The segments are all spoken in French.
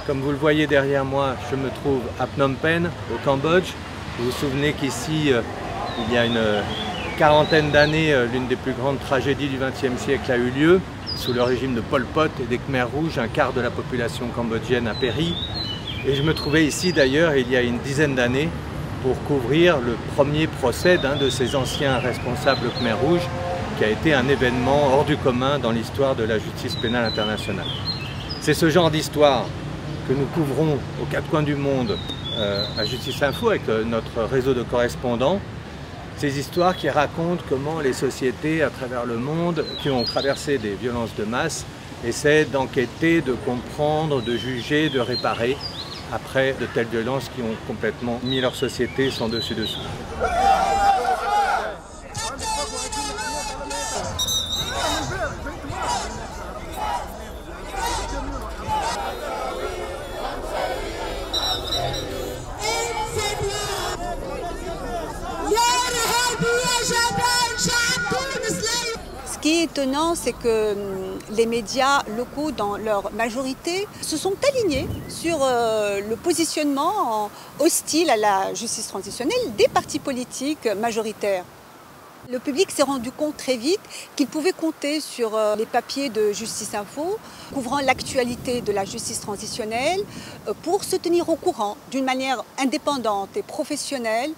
Comme vous le voyez derrière moi, je me trouve à Phnom Penh, au Cambodge. Vous vous souvenez qu'ici, il y a une quarantaine d'années, l'une des plus grandes tragédies du XXe siècle a eu lieu. Sous le régime de Pol Pot et des Khmers rouges, un quart de la population cambodgienne a péri. Et je me trouvais ici d'ailleurs il y a une dizaine d'années pour couvrir le premier procès d'un de ces anciens responsables Khmers rouges qui a été un événement hors du commun dans l'histoire de la justice pénale internationale. C'est ce genre d'histoire que nous couvrons aux quatre coins du monde à Justice Info avec notre réseau de correspondants. Ces histoires qui racontent comment les sociétés à travers le monde qui ont traversé des violences de masse essaient d'enquêter, de comprendre, de juger, de réparer après de telles violences qui ont complètement mis leur société sans dessus-dessous. Ce qui est étonnant, c'est que les médias locaux, dans leur majorité, se sont alignés sur le positionnement hostile à la justice transitionnelle des partis politiques majoritaires. Le public s'est rendu compte très vite qu'il pouvait compter sur les papiers de Justice Info, couvrant l'actualité de la justice transitionnelle, pour se tenir au courant d'une manière indépendante et professionnelle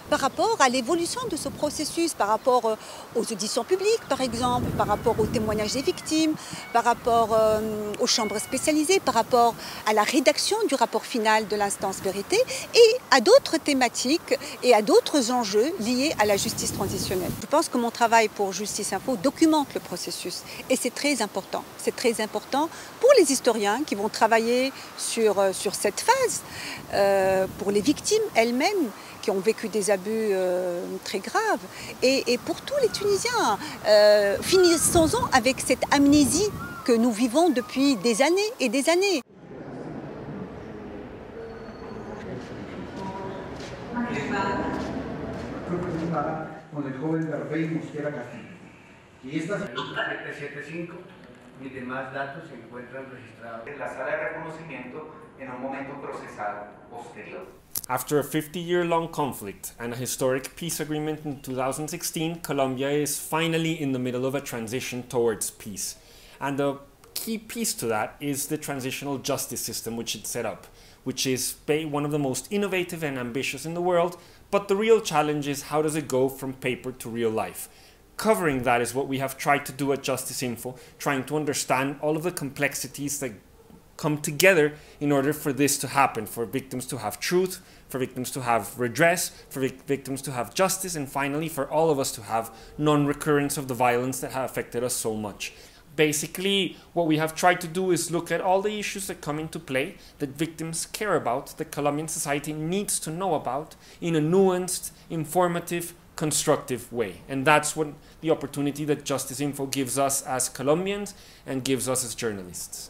par rapport à l'évolution de ce processus, par rapport aux auditions publiques par exemple, par rapport aux témoignages des victimes, par rapport aux chambres spécialisées, par rapport à la rédaction du rapport final de l'instance vérité et à d'autres thématiques et à d'autres enjeux liés à la justice transitionnelle. Je pense que mon travail pour Justice Info documente le processus et c'est très important. C'est très important pour les historiens qui vont travailler sur cette phase, pour les victimes elles-mêmes qui ont vécu des abus très graves et pour tous les Tunisiens. Finissons-en avec cette amnésie que nous vivons depuis des années et des années. Con el joven Garvey Mosquera Castillo. Y estas 775 y demás datos se encuentran registrados en la sala de reconocimiento en un momento procesal posterior. After a 50-year-long conflict and a historic peace agreement in 2016, Colombia is finally in the middle of a transition towards peace. And the key piece to that is the transitional justice system which it set up, which is one of the most innovative and ambitious in the world. But the real challenge is how does it go from paper to real life? Covering that is what we have tried to do at Justice Info, trying to understand all of the complexities that come together in order for this to happen, for victims to have truth, for victims to have redress, for victims to have justice, and finally for all of us to have non-recurrence of the violence that have affected us so much. Basically, what we have tried to do is look at all the issues that come into play, that victims care about, that Colombian society needs to know about, in a nuanced, informative, constructive way. And that's what the opportunity that Justice Info gives us as Colombians and gives us as journalists.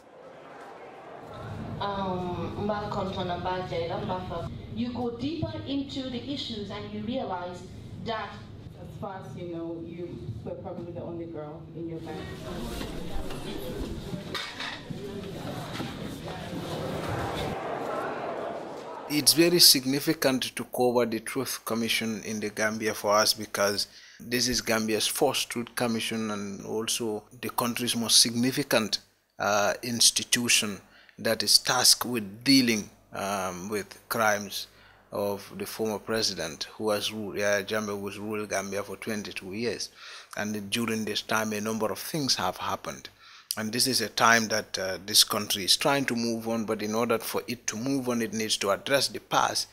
You go deeper into the issues and you realize that as far as you know, you were probably the only girl in your family. It's very significant to cover the Truth Commission in the Gambia for us because this is Gambia's first Truth Commission and also the country's most significant institution that is tasked with dealing with crimes of the former president who has ruled, Jammeh, was ruled Gambia for 22 years. And during this time, a number of things have happened. And this is a time that this country is trying to move on, but in order for it to move on, it needs to address the past.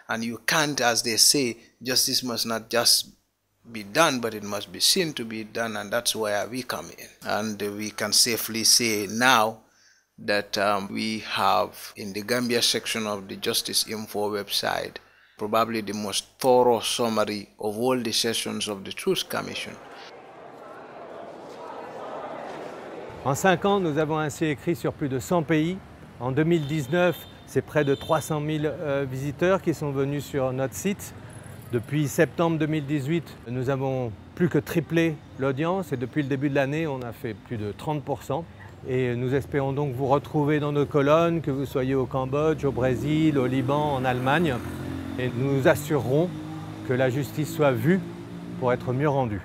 And you can't, as they say, justice must not just be done, but it must be seen to be done, and that's where we come in. And we can safely say now that we have in the Gambia section of the Justice Info website probably the most thorough summary of all the sessions of the Truth Commission. En 5 ans, nous avons ainsi écrit sur plus de 100 pays. En 2019, c'est près de 300 000 visiteurs qui sont venus sur notre site. Depuis septembre 2018, nous avons plus que triplé l'audience et depuis le début de l'année, on a fait plus de 30%. Et nous espérons donc vous retrouver dans nos colonnes, que vous soyez au Cambodge, au Brésil, au Liban, en Allemagne. Et nous nous assurerons que la justice soit vue pour être mieux rendue.